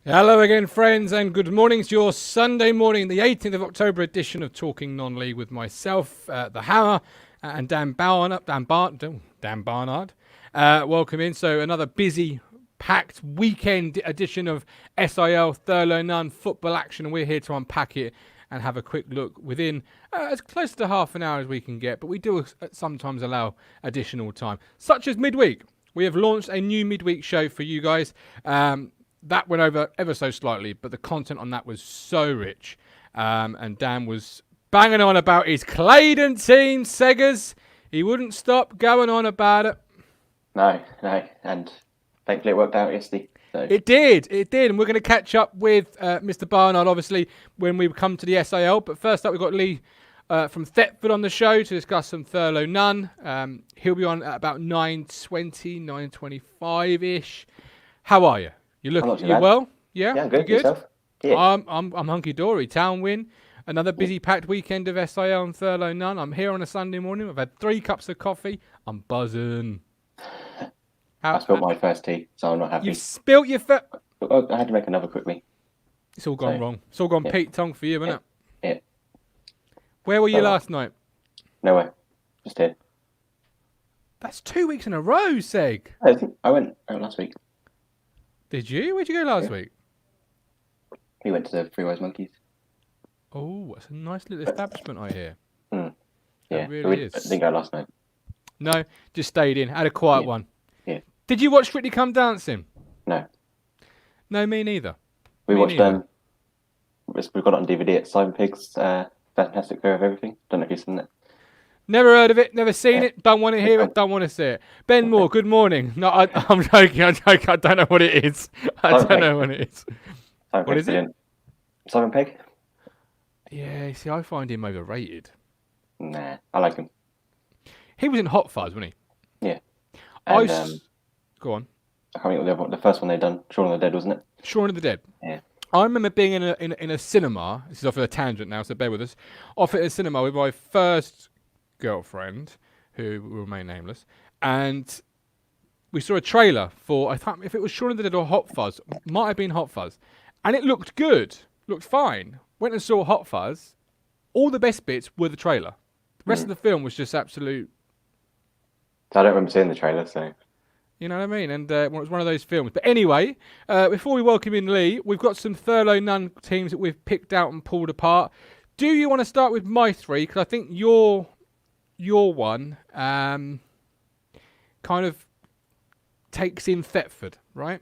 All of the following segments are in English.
Hello again, friends, and good morning. It's your Sunday morning, the 18th of October edition of Talking Non-League with myself, the Hammer, and Dan Barnard. Welcome in. So another busy, packed weekend edition of SIL, Thurlow Nunn, football action, and we're here to unpack it and have a quick look within as close to half an hour as we can get, but we do sometimes allow additional time, such as midweek. We have launched a new midweek show for you guys. That went over ever so slightly, but the content on that was so rich. And Dan was banging on about his Claydon team, Seggers. He wouldn't stop going on about it. No. And thankfully it worked out yesterday. So. It did. And we're going to catch up with Mr. Barnard, obviously, when we come to the SIL. But first up, we've got Lee from Thetford on the show to discuss some Thurlow Nunn. He'll be on at about 9:20, 9:25-ish. How are you? You well? Yeah, I'm good. You good? Yourself? Yeah. I'm hunky dory. Town win. Another busy packed weekend of SIL and Thurlow Nunn. I'm here on a Sunday morning. I've had 3 cups of coffee. I'm buzzing. I spilled my first tea, so I'm not happy. You spilt your first. I had to make another quickly. It's all gone wrong. It's all gone Pete Tong for you, isn't it? Yeah. Where were you last night? Nowhere. Just here. That's 2 weeks in a row, Seg. I think I went last week. Did you? Where'd you go last week? We went to the Three Wise Monkeys. Oh, that's a nice little establishment, I hear. Yeah, really is. I didn't go last night. No, just stayed in. Had a quiet one. Yeah. Did you watch Strictly Come Dancing? No. No, me neither. We watched we've got it on DVD at Simon Pigg's Fantastic Fair of Everything. Don't know if you've seen it. Never heard of it, never seen it, don't want to hear it, don't want to see it. Ben Moore, good morning. No, I'm joking, I don't know what it is. I don't know what it is. What is it? Simon Pegg? Yeah, see, I find him overrated. Nah, I like him. He was in Hot Fuzz, wasn't he? Yeah. And, go on. I can't remember the first one they'd done. Shaun of the Dead, wasn't it? Shaun of the Dead. Yeah. I remember being in a cinema. This is off at a tangent now, so bear with us. Off at a cinema with my first girlfriend, who will remain nameless, and we saw a trailer for, I thought if it was Shaun of the Dead or Hot Fuzz, might have been Hot Fuzz, and it looked good, looked fine. Went and saw Hot Fuzz. All the best bits were the trailer. The rest of the film was just absolute. I don't remember seeing the trailer, so. You know what I mean? And it was one of those films. But anyway, before we welcome in Lee, we've got some Thurlow Nunn teams that we've picked out and pulled apart. Do you want to start with my 3? Because I think your one kind of takes in Thetford, right?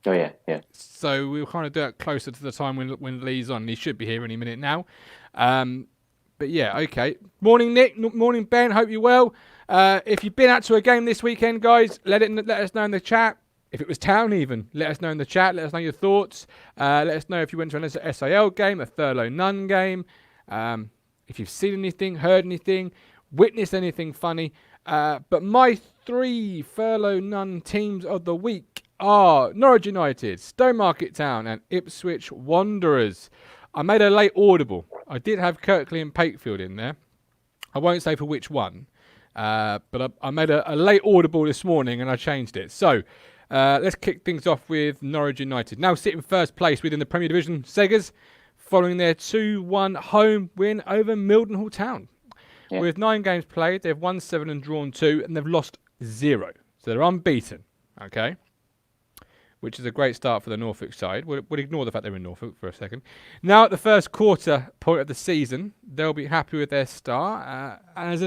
Oh, yeah. So we'll kind of do it closer to the time when Lee's on. He should be here any minute now. But yeah, okay. Morning, Nick. Morning, Ben. Hope you're well. If you've been out to a game this weekend, guys, let us know in the chat. If it was town even, let us know in the chat. Let us know your thoughts. Let us know if you went to an SIL game, a Thurlow Nunn game. If you've seen anything, heard anything, witnessed anything funny. But my 3 Thurlow Nunn teams of the week are Norwich United, Stowmarket Town, and Ipswich Wanderers. I made a late audible. I did have Kirkley and Pakefield in there. I won't say for which one, but I made a late audible this morning and I changed it. So let's kick things off with Norwich United. Now sitting first place within the Premier Division, Seggers, following their 2-1 home win over Mildenhall Town. Yeah. With 9 games played, they've won 7 and drawn 2, and they've lost 0. So they're unbeaten, okay? Which is a great start for the Norfolk side. We'll ignore the fact they're in Norfolk for a second. Now at the first quarter point of the season, they'll be happy with their start. And as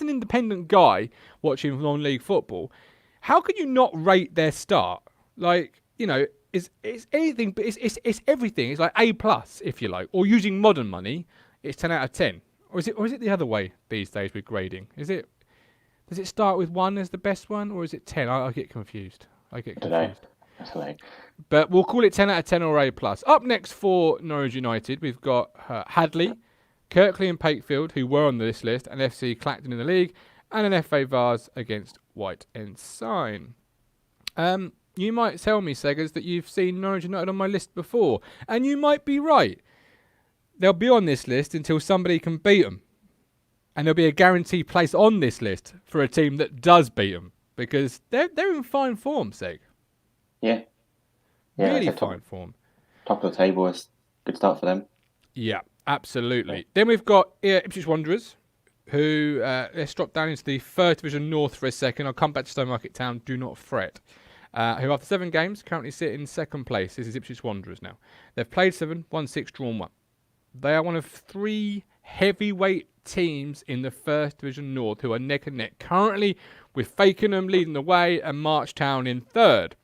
an independent guy watching non-league football, how can you not rate their start? Like, you know, it's anything, but it's everything. It's like A+, if you like. Or using modern money, it's 10 out of 10. Or is it the other way these days with grading? Does it start with 1 as the best one, or is it 10? I get confused. I don't know. But we'll call it 10 out of 10 or A+. Up next for Norwich United, we've got Hadley, Kirkley and Pakefield, who were on this list, and FC Clacton in the league, and an FA Vars against White Ensign. You might tell me, Seggers, that you've seen Norwich United on my list before, and you might be right. They'll be on this list until somebody can beat them. And there'll be a guaranteed place on this list for a team that does beat them, because they're in fine form, Seg. Yeah. Really fine form. top of the table is a good start for them. Yeah, absolutely. Then we've got Ipswich Wanderers, who let's drop down into the Third Division North for a second. I'll come back to Stowmarket Town. Do not fret. Who after 7 games currently sit in second place. This is Ipswich Wanderers now. They've played 7, won 6, drawn 1. They are one of 3 heavyweight teams in the First Division North who are neck and neck. Currently with Fakenham leading the way and Marchtown in third.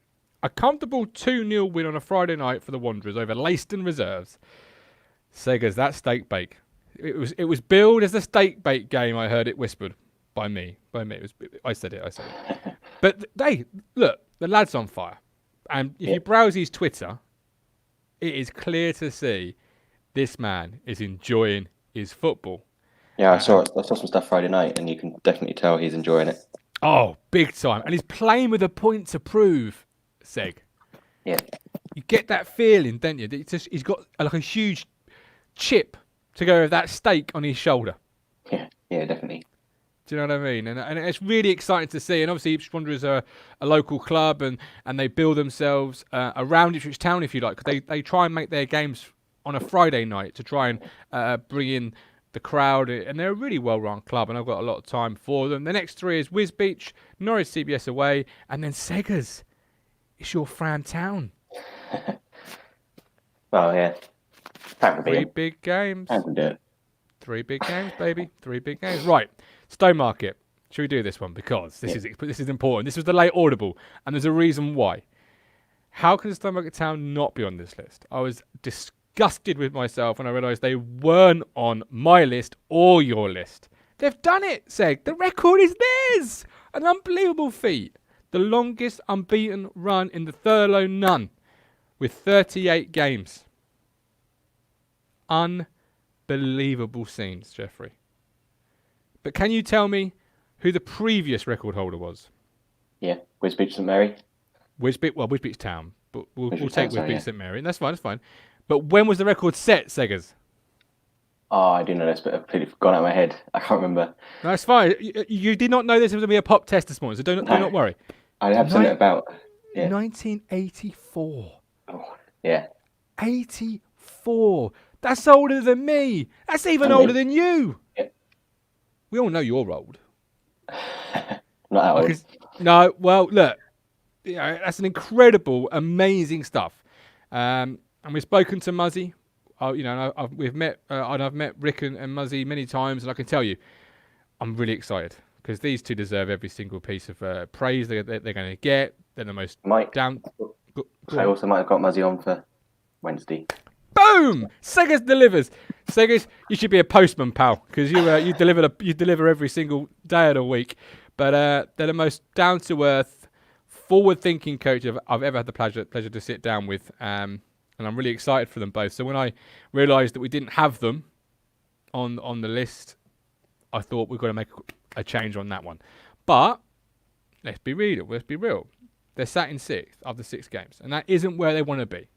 A comfortable 2-0 win on a Friday night for the Wanderers over Leiston Reserves. Seggers, that steak bake. It was billed as a steak bake game. I heard it whispered by me. I said it. But look, the lad's on fire. And if you browse his Twitter, it is clear to see this man is enjoying his football. Yeah, I saw some stuff Friday night, and you can definitely tell he's enjoying it. Oh, big time. And he's playing with a point to prove, Seg. Yeah. You get that feeling, don't you? He's got like a huge chip to go with that steak on his shoulder. Yeah, definitely. Do you know what I mean? And it's really exciting to see. And obviously, Ipswich Wanderers are a local club, and they build themselves around Ipswich Town, if you like. They try and make their games on a Friday night to try and bring in the crowd. And they're a really well-run club, and I've got a lot of time for them. The next 3 is Wisbech, Norwich CBS away, and then Seggers. It's your Fram Town. Well, yeah. 3 big games. I can do it. 3 big games, baby. 3 big games. Right. Stowmarket. Should we do this one? Because this is important. This was the late audible, and there's a reason why. How can Stowmarket Town not be on this list? I was disgusted with myself when I realised they weren't on my list or your list. They've done it, Seg. The record is theirs. An unbelievable feat. The longest unbeaten run in the Thurlow Nunn with 38 games. Unbelievable scenes, Jeffrey. But can you tell me who the previous record holder was? Yeah, Wisbech St Mary. Wisbech Town. But we'll take Wisbech St Mary. That's fine. But when was the record set, Seggers? Oh, I do know this, but I've completely gone out of my head. I can't remember. No, it's fine. You did not know this was going to be a pop test this morning, so do not worry. I have something about... Yeah. 1984. Oh, yeah. 84. That's older than me. That's even older than you. Yeah. We all know you're old. Not that old. No, well, look. That's an incredible, amazing stuff. And we've spoken to Muzzy. I've met Rick and Muzzy many times, and I can tell you, I'm really excited because these two deserve every single piece of praise they're going to get. They're the most down. I also might have got Muzzy on for Wednesday. Boom! Seggers delivers. Seggers, you should be a postman, pal, because you deliver every single day of the week. But they're the most down to earth, forward thinking coach I've ever had the pleasure to sit down with. And I'm really excited for them both. So when I realised that we didn't have them on the list, I thought we've got to make a change on that one. But let's be real. They're sat in 6th after 6 games, and that isn't where they want to be.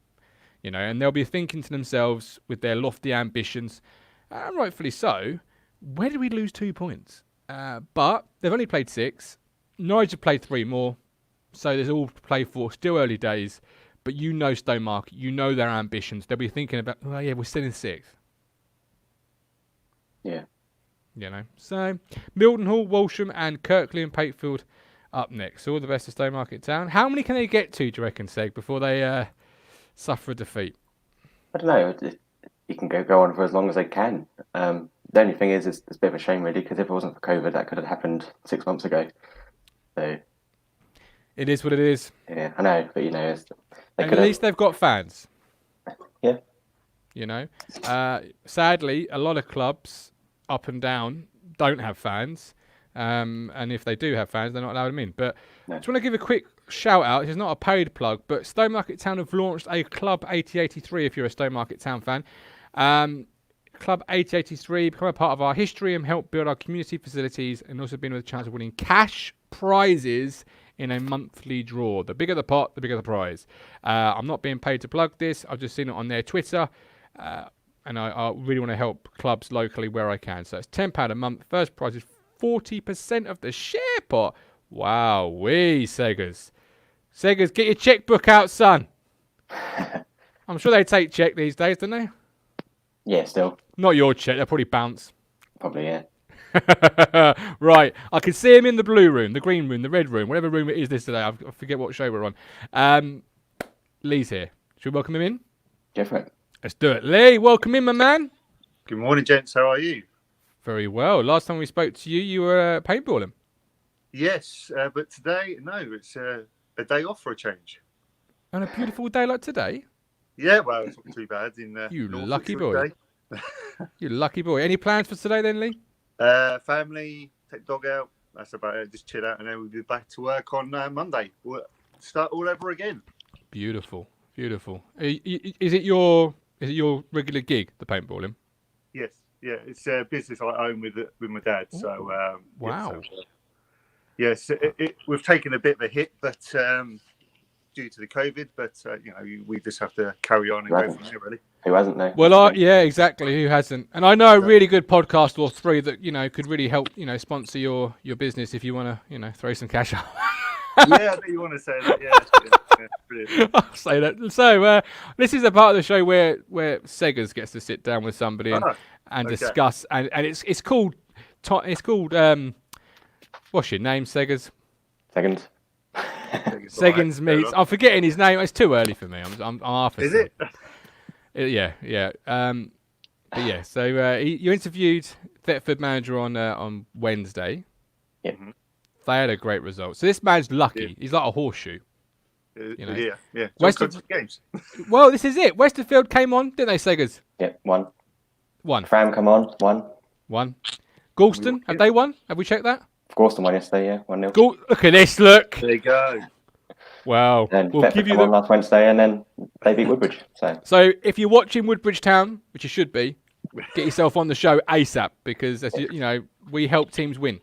And they'll be thinking to themselves with their lofty ambitions, and rightfully so, where did we lose 2 points? But they've only played 6. Norwich have played 3 more, so there's all to play for. Still early days. But Stowmarket, their ambitions. They'll be thinking about, we're still in 6th. Yeah. So Mildenhall, Walsham and Kirkley and Patefield up next. So all the best to Stowmarket Town. How many can they get to, do you reckon, Seg, before they suffer a defeat? I don't know. You can go on for as long as they can. The only thing is, it's a bit of a shame, really, because if it wasn't for COVID, that could have happened 6 months ago. So... It is what it is. Yeah, I know, but at least they've got fans. Yeah. Sadly, a lot of clubs up and down don't have fans, and if they do have fans, they're not allowed them in. But I just want to give a quick shout out. It's not a paid plug, but Stowmarket Town have launched a Club 8083. If you're a Stowmarket Town fan, Club 8083 become a part of our history and help build our community facilities, and also been with a chance of winning cash prizes in a monthly draw. The bigger the pot, the bigger the prize. I'm not being paid to plug this. I've just seen it on their Twitter. And I really want to help clubs locally where I can. So it's £10 a month. First prize is 40% of the share pot. Wow-wee, Seggers. Seggers, get your checkbook out, son. I'm sure they take check these days, don't they? Yeah, still. Not your check. They'll probably bounce. Probably, yeah. Right. I can see him in the blue room, the green room, the red room, whatever room it is this today. I forget what show we're on. Lee's here. Should we welcome him in? Go for it. Let's do it. Lee, welcome in, my man. Good morning, gents. How are you? Very well. Last time we spoke to you, you were paintballing. Yes, but today, no, it's a day off for a change. On a beautiful day like today? Yeah, well, it's not too bad. You Norfolk lucky for a boy. day. You lucky boy. Any plans for today then, Lee? Family, take dog out. That's about it. Just chill out, and then we'll be back to work on Monday. We'll start all over again. Beautiful. Beautiful. Is it your regular gig, the paintballing? Yes, yeah, it's a business I own with my dad. Ooh. So Wow. yes, we've taken a bit of a hit, but due to the COVID, but we just have to carry on and go from there, really. Who hasn't, though? Well, yeah, exactly. Who hasn't? And I know a really good podcast or three that could really help sponsor your business if you want to throw some cash up. Yeah, I think you want to say that. Yeah, brilliant. I'll say that. So this is a part of the show where Seggers gets to sit down with somebody and discuss, and it's called what's your name, Seggers? Second. Seggins meets. I'm forgetting his name. It's too early for me. I'm half asleep. Is it? Yeah. But yeah. So you interviewed Thetford manager on Wednesday. Yeah. They had a great result. So this man's lucky. Yeah. He's like a horseshoe. Yeah. Games. Well, this is it. Westerfield came on, didn't they, Seggers? Yeah, one. One. Fram come on, one. Galston, have they won? Have we checked that? Galston won yesterday, yeah, 1-0. Look at this, look. There you go. Wow. And We'll give you on last Wednesday, and then they beat Woodbridge. So if you're watching Woodbridge Town, which you should be, get yourself on the show ASAP because as we help teams win.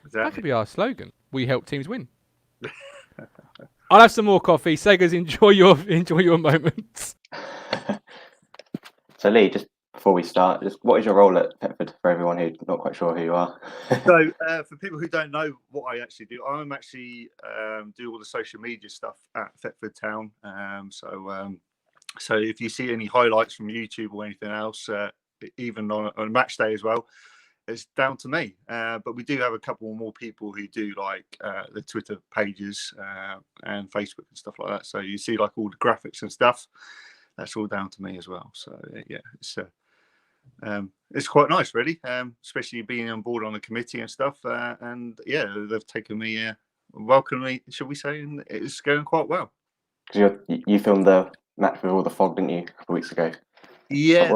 Exactly. That could be our slogan. We help teams win. I'll have some more coffee. Seggers, enjoy your moments. So Lee, just before we start, what is your role at Thetford for everyone who's not quite sure who you are? So for people who don't know what I actually do, I'm actually do all the social media stuff at Thetford Town. So if you see any highlights from YouTube or anything else, even on a match day as well, it's down to me. But we do have a couple more people who do like the Twitter pages and Facebook and stuff like that. So you see like all the graphics and stuff. That's all down to me as well. So yeah, it's quite nice, really, especially being on board on the committee and stuff. And yeah, they've taken me, welcomed me, shall we say, and it's going quite well. Because you filmed the match with all the fog, didn't you, a couple of weeks ago? Yeah,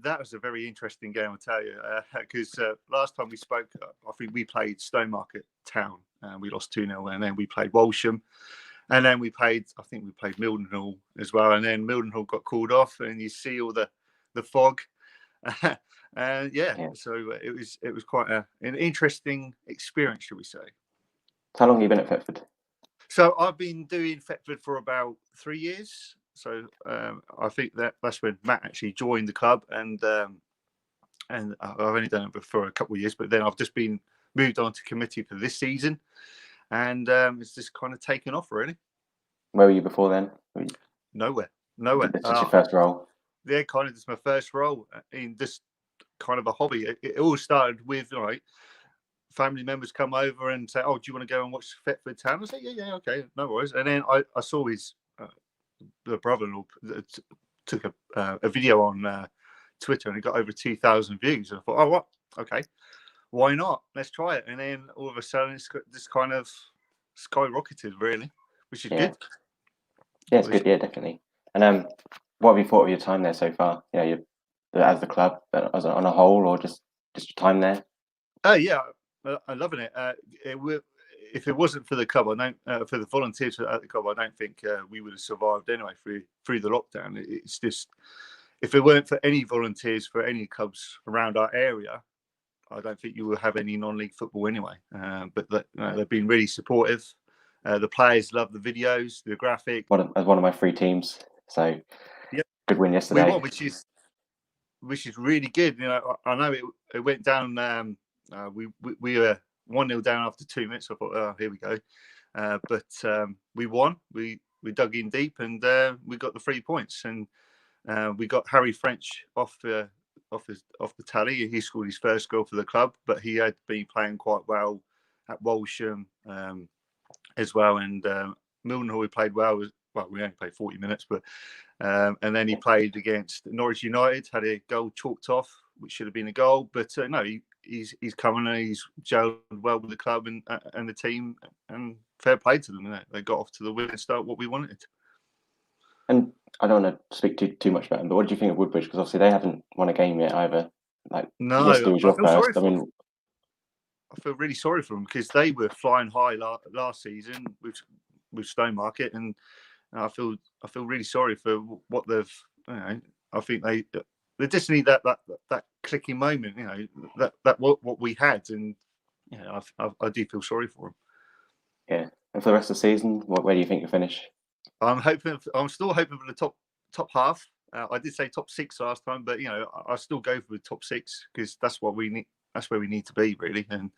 that was a very interesting game, I'll tell you. Because last time we spoke, I think we played Stonemarket Town, and we lost 2-0, and then we played Walsham. And then I think we played Mildenhall as well. And then Mildenhall got called off, and you see all the fog. And so it was quite an interesting experience, shall we say. How long have you been at Thetford? So I've been doing Thetford for about 3 years. So I think that's when Matt actually joined the club, and I've only done it for a couple of years. But then I've just been moved on to committee for this season. And it's just kind of taken off, really. Where were you before then? Nowhere. This is your first role? Yeah, kind of just my first role in this kind of a hobby. It all started with family members come over and say, "Oh, do you want to go and watch Thetford Town?" I say, "Yeah, okay, no worries." And then I saw his the brother-in-law took a video on Twitter, and it got over 2,000 views. And I thought, "Oh, what? Okay. Why not? Let's try it." And then all of a sudden, it's just kind of skyrocketed, really, which is good. Yeah, it's good. Yeah, definitely. And what have you thought of your time there so far? You as the club, as on a whole, or just your time there? Yeah, I'm loving it. If it wasn't for the club, for the volunteers at the club, I don't think we would have survived anyway through the lockdown. It's just if it weren't for any volunteers for any clubs around our area, I don't think you will have any non-league football anyway. But they've been really supportive. The players love the videos, the graphic. As one of my 3 teams, so yep. Good win yesterday. We won, which is really good. I know it went down. We were 1-0 down after 2 minutes. I thought, oh, here we go. But we won. We dug in deep, and we got the 3 points. And We got Harry French off the tally. He scored his first goal for the club, but he had been playing quite well at Walsham as well. And Mildenhall, he played well. Well, we only played 40 minutes, but and then he played against Norwich United, had a goal chalked off, which should have been a goal. But no, he's coming and he's gelled well with the club and the team, and fair play to them. They got off to the winning start, what we wanted. And I don't want to speak too much about them, but what do you think of Woodbridge? Because obviously they haven't won a game yet either. Like, No, yesterday was your first. I feel really sorry for them because they were flying high last season with Stone and I feel really sorry for what they've. I think they just need that clicking moment. That what we had, and I do feel sorry for them. Yeah, and for the rest of the season, where do you think you'll finish? I'm still hoping for the top half. I did say top 6 last time, but I still go for the top 6 because that's what we need. That's where we need to be, really, and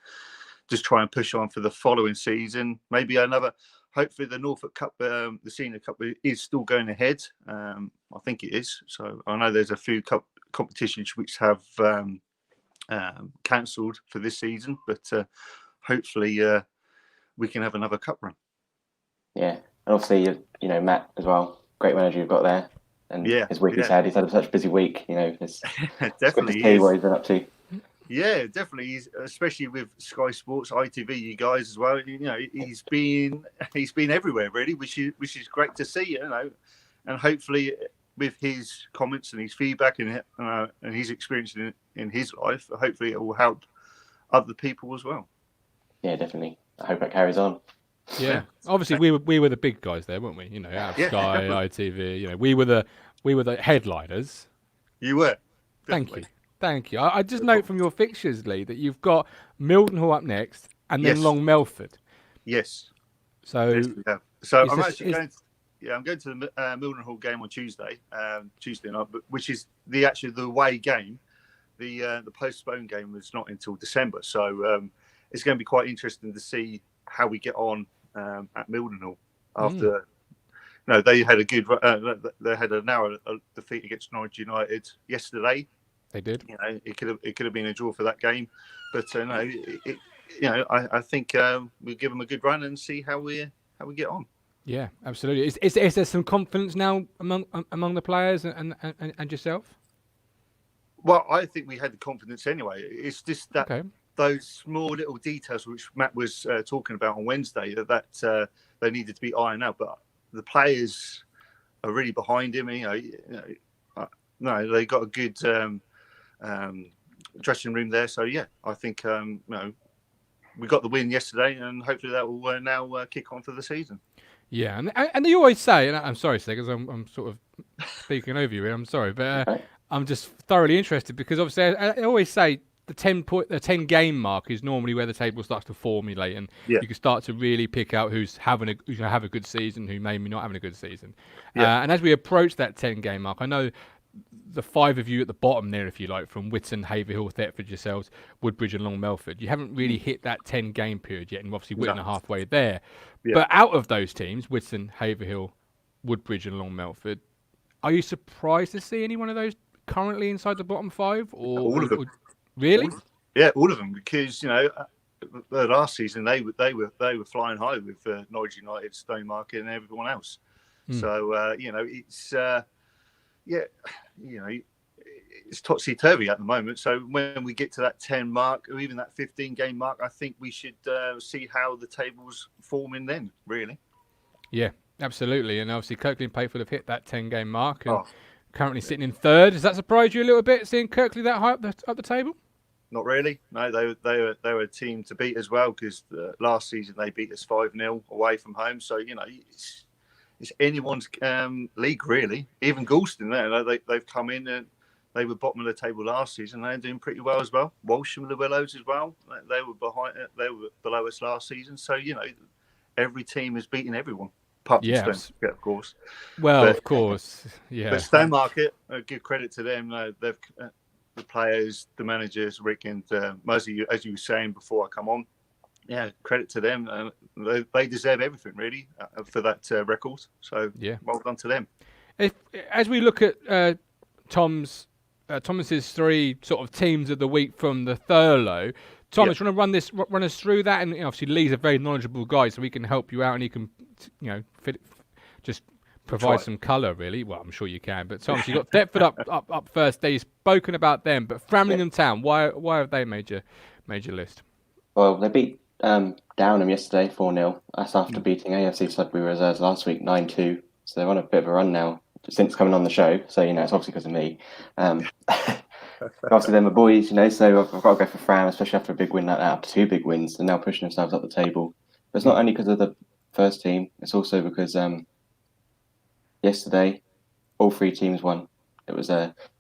just try and push on for the following season. Maybe another. Hopefully, the Norfolk Cup, the Senior Cup, is still going ahead. I think it is. So I know there's a few competitions which have cancelled for this season, but hopefully we can have another cup run. Yeah, and obviously, Matt as well. Great manager you've got there, and his week he's had such a busy week. It's definitely to see what he's been up to. Yeah, definitely. He's especially with Sky Sports, ITV, you guys as well. He's been everywhere really, which is great to see. And hopefully with his comments and his feedback and his experience in his life, hopefully it will help other people as well. Yeah, definitely. I hope that carries on. Yeah, obviously we were the big guys there, weren't we? Out of Sky, definitely. ITV. We were the headliners. You were. Definitely. Thank you. I just note from your fixtures, Lee, that you've got Mildenhall up next and then Long Melford. Yes. So, yes, we have. So I'm actually going. I'm going to the Mildenhall game on Tuesday night, which is the away game. The postponed game was not until December, so it's going to be quite interesting to see how we get on at Mildenhall after. No, they had a good. They had a narrow defeat against Norwich United yesterday. They did. It could have been a draw for that game, but no. I think we'll give them a good run and see how we get on. Yeah, absolutely. Is there some confidence now among the players and yourself? Well, I think we had the confidence anyway. It's just that those small little details which Matt was talking about on Wednesday that they needed to be ironed out, but the players are really behind him. No, they got a good dressing room there. So yeah, I think we got the win yesterday, and hopefully that will now kick on for the season. Yeah, and they always say, and I'm sorry, because I'm sort of speaking over you here. I'm sorry, but I'm just thoroughly interested because obviously I always say the 10 game mark is normally where the table starts to formulate, and you can start to really pick out who's going to have a good season, who maybe not having a good season. And as we approach that 10 game mark, I know the 5 of you at the bottom there, if you like, from Whitton, Haverhill, Thetford, yourselves, Woodbridge and Long Melford, you haven't really hit that 10 game period yet, and obviously Whitton are halfway there. But out of those teams, Whitton, Haverhill, Woodbridge and Long Melford, are you surprised to see any one of those currently inside the bottom 5? Or all of them. Really? All of them, because the last season they were flying high with Norwich United, Stone and everyone else. So it's it's topsy-turvy at the moment. So when we get to that 10 mark or even that 15 game mark, I think we should see how the table's forming then, really. Yeah, absolutely. And obviously Kirkley and Payford have hit that 10 game mark and currently sitting in 3rd. Does that surprise you a little bit, seeing Kirkley that high up the table? Not really. No, they were a team to beat as well, because last season they beat us 5-0 away from home. So, it's anyone's league, really. Even Galston, they've come in and they were bottom of the table last season. They're doing pretty well as well. Walsham and the Willows as well. They were below us last season. So every team is beating everyone, apart from Stonemarket, of course. Well, of course, yeah. But Stonemarket, give credit to them. They've the players, the managers, Rick and Muzzy, as you were saying before I come on. Yeah, credit to them. They deserve everything, really, for that record. So, well done to them. As we look at Thomas's 3 sort of teams of the week from the Thurlow, Thomas, you want to run us through that? And obviously Lee's a very knowledgeable guy, so he can help you out, and he can, just provide some colour, really. Well, I'm sure you can. But Thomas, you got Deptford up first. They've spoken about them, but Framlingham Town, why have they made your list? Well, they beat Downham yesterday 4-0. That's after beating AFC Sudbury Reserves last week 9-2. So they're on a bit of a run now since coming on the show. So, it's obviously because of me. Obviously, they're my boys, so I've got to go for Fram, especially after a big win like that, after 2 big wins. They're now pushing themselves up the table. But it's not only because of the first team, it's also because yesterday, all 3 teams won. It was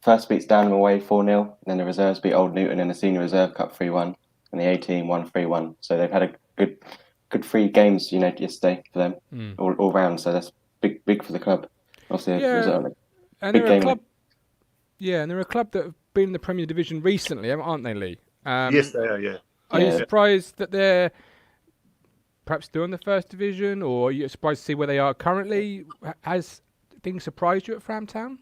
first beats Downham away 4-0, and then the reserves beat Old Newton in the Senior Reserve Cup 3-1, and the A team won 3-1. So they've had a good 3 games, yesterday for them, all round. So that's big for the club. Obviously, and they're a club. Yeah, and they're a club that have been in the Premier Division recently, aren't they, Lee? Yes, they are. Yeah. Are you surprised that they're perhaps still in the First Division, or are you surprised to see where they are currently? Has things surprised you at Framtown?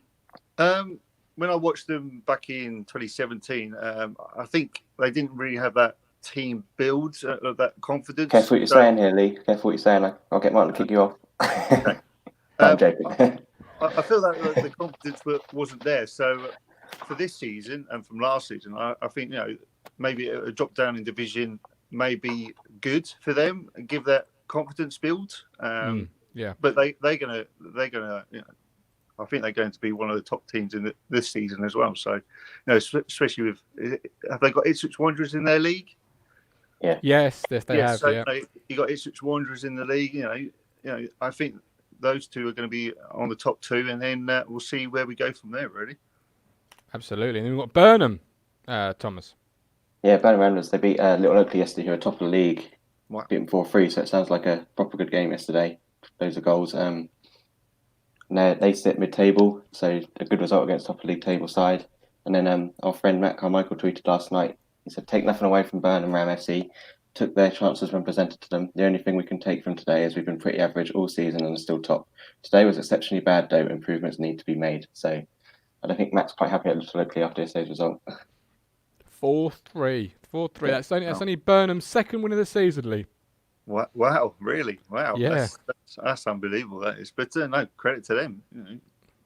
When I watched them back in 2017, I think they didn't really have that team build, that confidence. Careful what you're saying here, Lee. Careful what you're saying. I'll get Martin to kick you off. Okay. I'm joking. I feel that the confidence wasn't there. So for this season and from last season, I think maybe a drop down in division may be good for them and give that confidence build. But they're gonna I think they're going to be one of the top teams in this season as well. So especially with, have they got Ipswich Wanderers in their league? Yeah. Yes, they have. So you got Ipswich Wanderers in the league. I think those 2 are going to be on the top 2, and then we'll see where we go from there. Really. Absolutely, and then we've got Burnham, Thomas. Yeah, Burnham Ramblers. They beat Little Oakley yesterday, who are top of the league. Wow. Beat them 4-3. So it sounds like a proper good game yesterday. Loads of goals. They sit mid-table, so a good result against top of the league table side. And then our friend Matt Carmichael tweeted last night. He said, "Take nothing away from Burnham Ram FC. Took their chances when presented to them. The only thing we can take from today is we've been pretty average all season and are still top. Today was exceptionally bad, though. Improvements need to be made." So I don't think Matt's quite happy at Little Oakley after yesterday's result. 4-3. Yeah. That's only Burnham's second win of the season, Lee. Wow, really? Wow. Yeah. That's unbelievable, that is. But no, credit to them.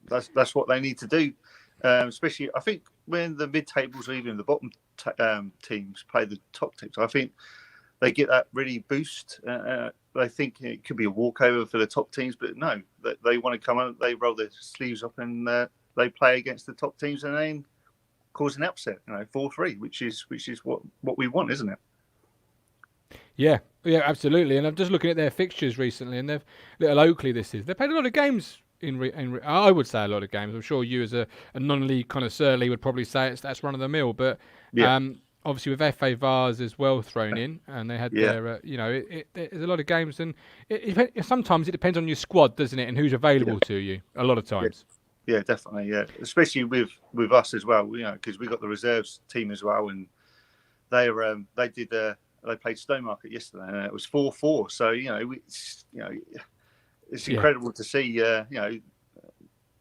That's what they need to do. Especially, I think, when the mid-tables or even the bottom teams play the top teams, I think they get that really boost. They think it could be a walkover for the top teams, but no, they want to come on, they roll their sleeves up, and they play against the top teams and then cause an upset. 4-3, which is what we want, isn't it? Yeah, absolutely. And I'm just looking at their fixtures recently, and they've Little Oakley. They've played a lot of games I would say a lot of games. I'm sure you, as a non-league connoisseur, Lee, would probably say that's run of the mill. But obviously with FA Vars as well thrown in, and they had their, there's a lot of games, and sometimes it depends on your squad, doesn't it, and who's available to you. A lot of times. Yeah, definitely. Yeah, especially with us as well. Because we got the reserves team as well, and they played Stowmarket yesterday, and it was 4-4. So it's incredible to see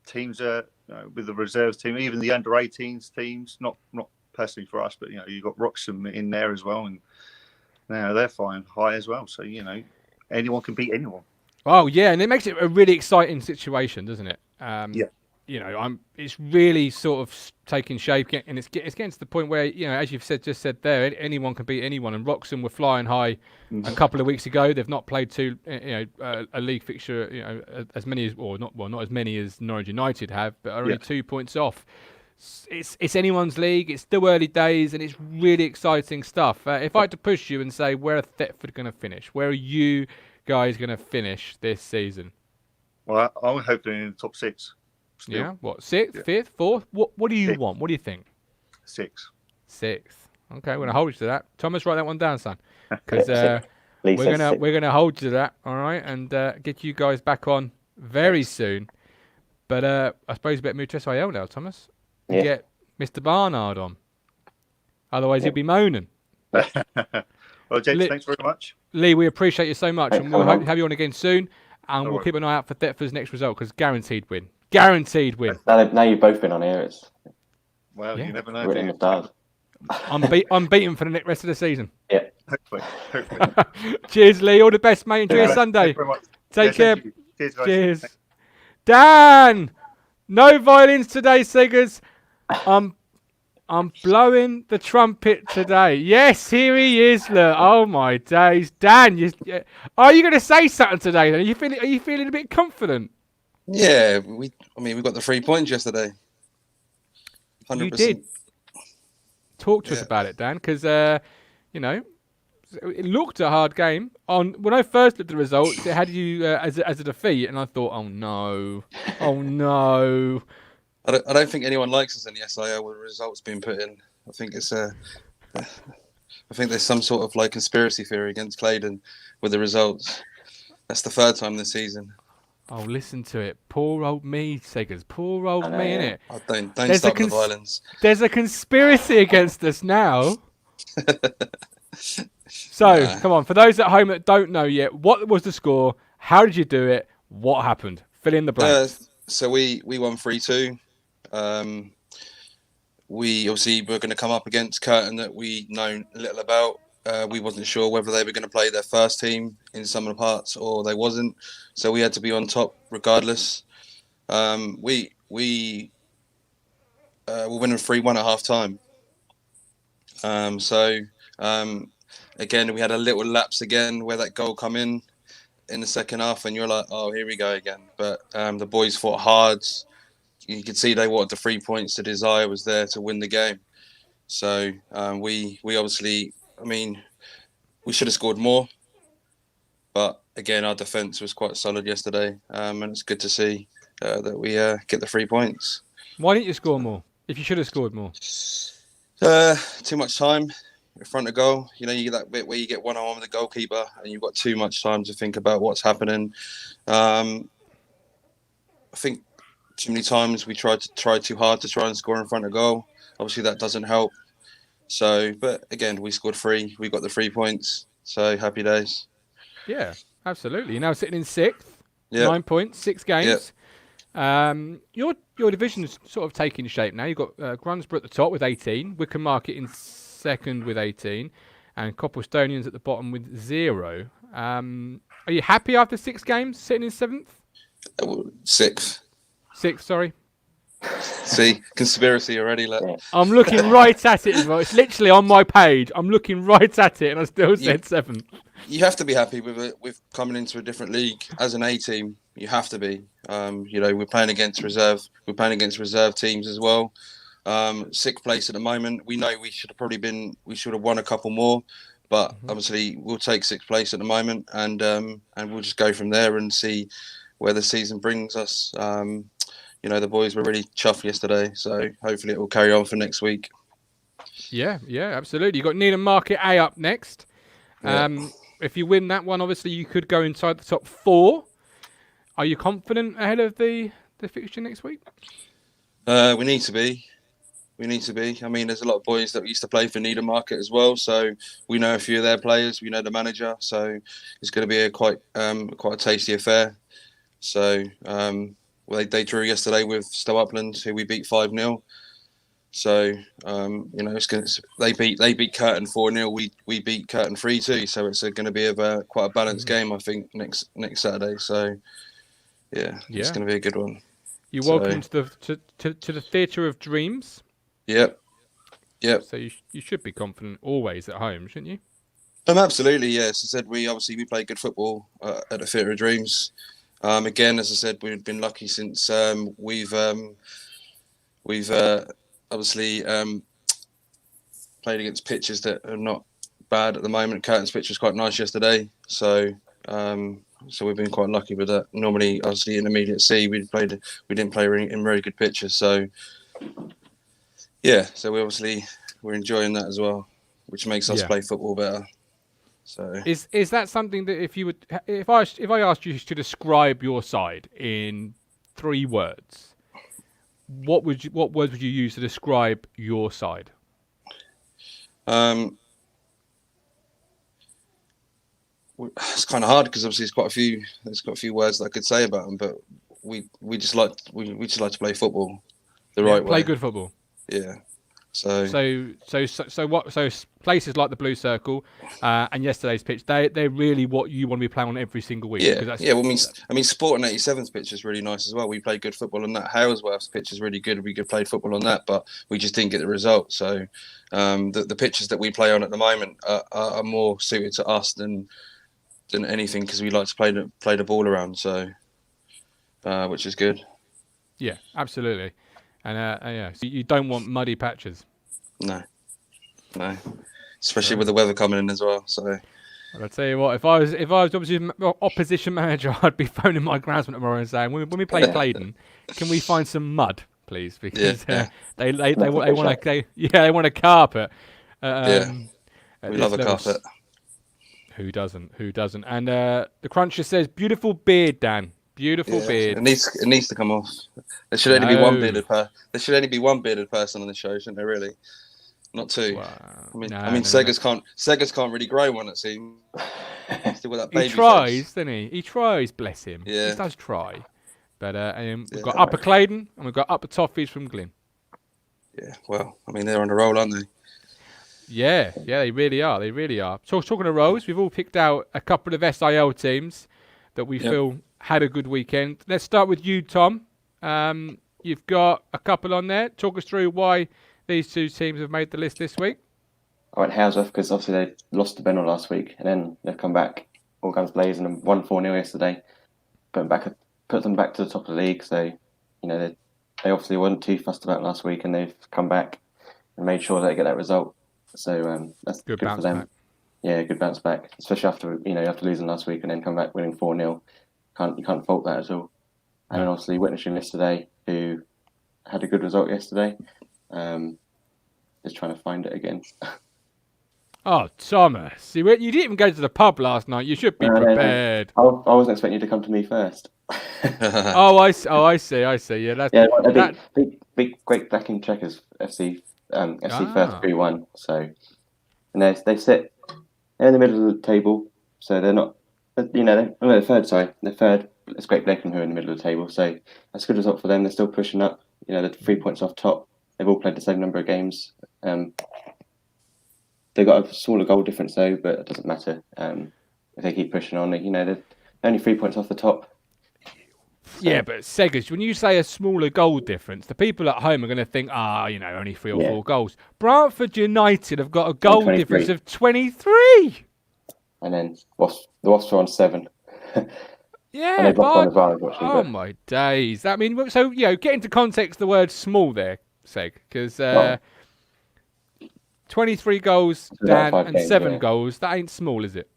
teams with the reserves team, even the under 18s teams. Not personally for us, but you've got Wroxham in there as well, and now they're flying high as well. So anyone can beat anyone. Oh yeah, and it makes it a really exciting situation, doesn't it? It's really sort of taking shape, and it's getting to the point where, as you've just said there, anyone can beat anyone. And Wroxham were flying high a couple of weeks ago. They've not played a league fixture, as many as, or not as many as Norwich United have, but are only 2 points off. It's anyone's league. It's still early days, and it's really exciting stuff. If I had to push you and say, where are Thetford going to finish? Where are you guys going to finish this season? Well, I'm hoping in the top 6. Still. Yeah, what, 6th, 5th, 4th? What do you want? What do you think? 6th. Okay, we're gonna hold you to that. Thomas, write that one down, son, because we're gonna hold you to that. All right, and get you guys back on very soon. But I suppose you better move to SIL now, Thomas. And get Mr. Barnard on. Otherwise, he'll be moaning. Well, James, thanks very much. Lee, we appreciate you so much, and we'll have you on again soon. And we'll keep an eye out for Thetford's next result, because guaranteed win. Guaranteed win. Now you've both been on here. It's Well, Yeah. you never know. written in Do the stars. I'm beaten for the rest of the season. Yeah. you? Hopefully. Cheers, Lee. All the best, mate. Enjoy your Yeah. Sunday. Thank you very much. Take Yeah, care. thank you. Cheers, guys. Cheers. Dan, no violins today, Siggers. I'm blowing the trumpet today. Yes, here he is. Look, oh my days, Dan. Are you going to say something today? Then are you feeling a bit confident? Yeah, we got the 3 points yesterday. 100%. You did. Talk to us about it, Dan, because it looked a hard game. When I first looked at the results, it had you as a defeat, and I thought, oh no. I don't think anyone likes us in the SIL with the results being put in. I think there's some sort of like conspiracy theory against Claydon with the results. That's the third time this season. Oh, listen to it. Poor old me, Seggers. Poor old me, innit? Oh, don't stop the violence. There's a conspiracy against us now. So, come on. For those at home that don't know yet, what was the score? How did you do it? What happened? Fill in the blanks. So we won 3-2. We obviously were going to come up against Curtin that we know little about. We wasn't sure whether they were going to play their first team in some of the parts or they wasn't. So we had to be on top regardless. We were winning 3-1 at half time. Again, we had a little lapse again where that goal come in the second half, and you're like, oh, here we go again. But the boys fought hard. You could see they wanted the 3 points. The desire was there to win the game. So we obviously, we should have scored more. But again, our defence was quite solid yesterday, and it's good to see that we get the 3 points. Why didn't you score more? If you should have scored more, too much time in front of goal. You get that bit where you get one-on-one with the goalkeeper, and you've got too much time to think about what's happening. I think too many times we try too hard to try and score in front of goal. Obviously, that doesn't help. So, but again, we scored 3. We got the 3 points. So happy days. Yeah, absolutely. You're now sitting in 6th, Yeah. 9 points, 6 games. Your division's sort of taking shape now. You've got Grunsborough at the top with 18, Wickham Market in second with 18, and Copplestonians at the bottom with 0. Are you happy after 6 games, sitting in 7th? 6th. 6th, sorry. See, conspiracy already. I'm looking right at it as well. It's literally on my page. I'm looking right at it, and I still said 7th. You have to be happy with it. With coming into a different league as an A team, you have to be. We're playing against reserve. We're playing against reserve teams as well. 6th place at the moment. We know we should have won a couple more, but obviously we'll take 6th place at the moment, and we'll just go from there and see where the season brings us. The boys were really chuffed yesterday, so hopefully it will carry on for next week. Yeah, absolutely. You've got Needham Market A up next. If you win that one, obviously you could go inside the top 4. Are you confident ahead of the fixture next week? We need to be. There's a lot of boys that used to play for Needham Market as well, so we know a few of their players. We know the manager, so it's going to be quite a tasty affair. So they drew yesterday with Stow Upland, who we beat 5-0. So they beat Curtin 4-0. We beat Curtin 3-2. So it's going to be quite a balanced game, I think, next Saturday. So it's going to be a good one. You're welcome to the Theatre of Dreams. Yep. So you should be confident always at home, shouldn't you? Absolutely, yes. As I said, we play good football at the Theatre of Dreams. Again, as I said, we've been lucky since we've obviously played against pitches that are not bad at the moment. Curtin's pitch was quite nice yesterday, so we've been quite lucky with that. Normally, obviously, in Immediate C, we didn't play in very good pitches, so we're enjoying that as well, which makes us play football better. So is that something that if I asked you to describe your side in 3 words, what words would you use to describe your side? It's kind of hard because obviously there's quite a few words that I could say about them, but we just like to play football the right play way. good football. Yeah. So Places like the Blue Circle and yesterday's pitch, they're really what you want to be playing on every single week. yeah. Well, I mean, Sporting 87's pitch is really nice as well. We played good football on that. Halesworth's pitch is really good. We could play football on that, but we just didn't get the result. So the pitches that we play on at the moment are more suited to us than anything, because we like to play the ball around. So which is good. Yeah, absolutely. And so you don't want muddy patches. No, especially with the weather coming in as well. So, Well, I'll tell you what, if I was obviously opposition manager, I'd be phoning my groundsman tomorrow and saying, when we play Claydon, can we find some mud, please? Because they want a carpet. We love a carpet. Who doesn't? And the Cruncher says, beautiful beard, Dan. Beautiful beard. It needs to come off. There should only be one bearded person. There should only be one bearded person on the show, shouldn't there? Really, not two. Wow. Seggers can't really grow one. It seems. Still got that baby he tries, face. doesn't he? He tries. Bless him. Yeah. He does try. But we've got Upper Claydon and we've got Upper Toffees from Glyn. Yeah. Well, I mean, they're on a roll, aren't they? Yeah, they really are. So talking of roles, we've all picked out a couple of SIL teams that we feel had a good weekend. Let's start with you, Tom. You've got a couple on there. Talk us through why these two teams have made the list this week. I went Halesworth because obviously they lost to Benwell last week, and then they've come back all guns blazing and won 4-0 yesterday. Put them back to the top of the league. So, they obviously weren't too fussed about last week, and they've come back and made sure they get that result. So that's good for them. Back. Yeah, good bounce back, especially after losing last week and then come back winning 4-0. You can't fault that at all. And then obviously Whitnasham yesterday, who had a good result yesterday, just trying to find it again. Oh, Thomas, you didn't even go to the pub last night. You should be prepared. No. I wasn't expecting you to come to me first. I see. Yeah, that's big Great Blacking Checkers FC first 3-1. So, and they sit. They're in the middle of the table, so they're not. They're third. Sorry, they're third. It's Great Blacking who are in the middle of the table, so that's a good result for them. They're still pushing up. They're 3 points off top. They've all played the same number of games. They've got a smaller goal difference though, but it doesn't matter. If they keep pushing on, they're only 3 points off the top. So. Yeah, but Seggers, when you say a smaller goal difference, the people at home are going to think, only 3 or 4 goals. Brantford United have got a goal difference of 23. And then the Wasps are on 7. Yeah, but my days. I mean, so, get into context the word small there, Seg, because 23 goals, Dan, and 7 goals, that ain't small, is it?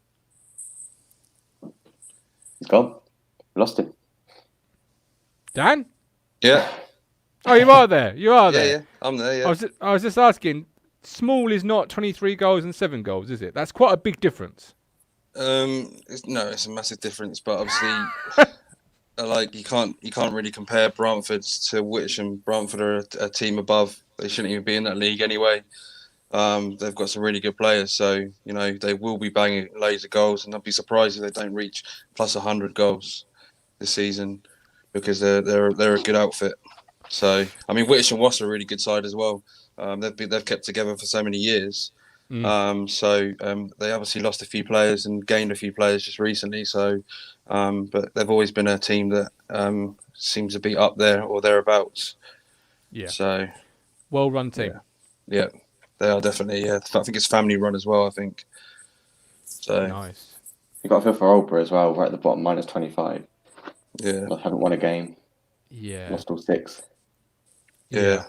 He's gone. Lost him. Dan? Yeah. Oh, you are there. You are there. Yeah, I'm there, yeah. I was just asking, small is not 23 goals and 7 goals, is it? That's quite a big difference. It's a massive difference, but obviously, you can't really compare Brantford to Whitsham. Brantford are a team above. They shouldn't even be in that league anyway. They've got some really good players, so they will be banging loads of goals, and I'd be surprised if they don't reach plus 100 goals this season, because they're a good outfit. So I mean, Whitsham was a really good side as well. They've kept together for so many years. They obviously lost a few players and gained a few players just recently. So, but they've always been a team that seems to be up there or thereabouts. Yeah. So, well-run team. Yeah, they are definitely. Yeah, I think it's family run as well. I think. So nice. You got to feel for Oldborough as well. Right at the bottom, minus 25. Yeah. I haven't won a game. Yeah. Lost all 6. Yeah.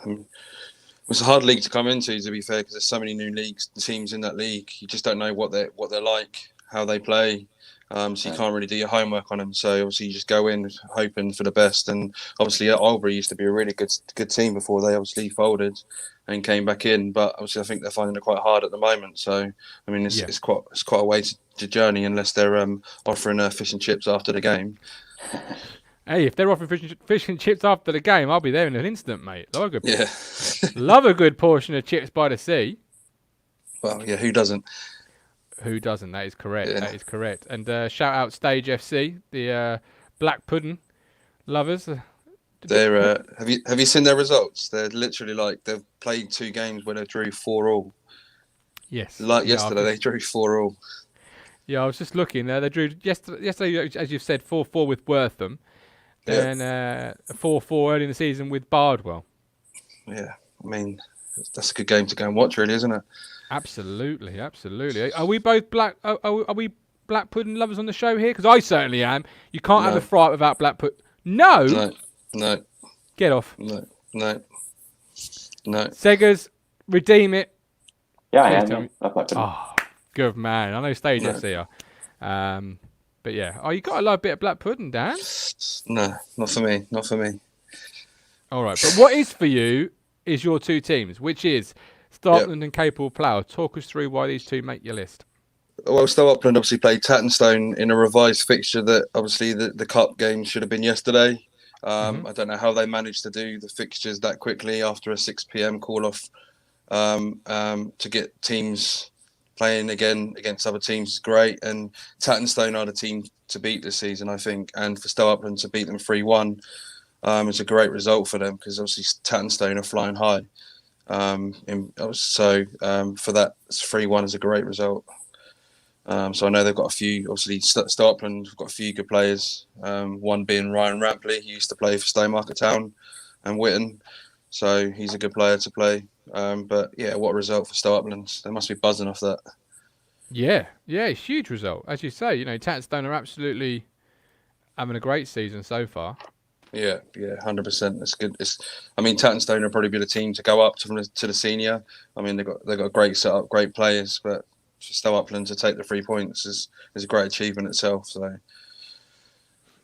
It's a hard league to come into, to be fair, because there's so many new teams in that league. You just don't know what they're like, how they play. So you can't really do your homework on them. So obviously you just go in hoping for the best. And obviously Albury used to be a really good team before they obviously folded and came back in. But obviously I think they're finding it quite hard at the moment. So I mean it's quite a way to journey unless they're offering fish and chips after the game. Hey, if they're offering fish and chips after the game, I'll be there in an instant, mate. Love a good portion of chips by the sea. Well, yeah, who doesn't? Who doesn't? That is correct. Yeah. That is correct. And shout out Stage FC, the Black Pudding. Lovers. They're have you seen their results? They're literally like they've played 2 games where they drew 4-4. Yes. Like Yeah, yesterday, they drew 4-4. Yeah, I was just looking there. They drew yesterday, as you've said, 4-4 with Wortham. Yeah, Then 4-4 early in the season with Bardwell. yeah. I mean, that's a good game to go and watch, really, isn't it? Absolutely, absolutely. Are we both are we black pudding lovers on the show here? Because I certainly am. You can't have No. a fright without black pudding. No. No, Get off. no. Seggers, redeem it. Yeah, I Please am. tell Yeah. me. Love Blackburn. Oh, good man. I know stage No. FC are. But yeah. Oh, you got to love a bit of black pudding, Dan. No, not for me. Not for me. All right. But what is for you is your 2 teams, which is Starkland and Capel Plough. Talk us through why these 2 make your list. Well, Stowe Upland obviously played Tattenstone in a revised fixture that obviously the cup game should have been yesterday. I don't know how they managed to do the fixtures that quickly after a 6 p.m. call off to get teams playing again against other teams is great. And Tattenstone are the team to beat this season, I think. And for Stowe Upland to beat them 3-1 is a great result for them because obviously Tattenstone are flying high. So for that, 3-1 is a great result. So I know they've got a few, obviously Stowe Upland have got a few good players. One being Ryan Rampley, who used to play for Staymarket Town and Witton. So he's a good player to play. But yeah, what a result for Stowe Upland. They must be buzzing off that. Yeah, huge result. As you say, Tattenstone are absolutely having a great season so far. Yeah, 100%. That's good. Tattenstone will probably be the team to go up to the senior. I mean, they've got a great setup, great players, but for Stowe Upland to take the 3 points is a great achievement itself. So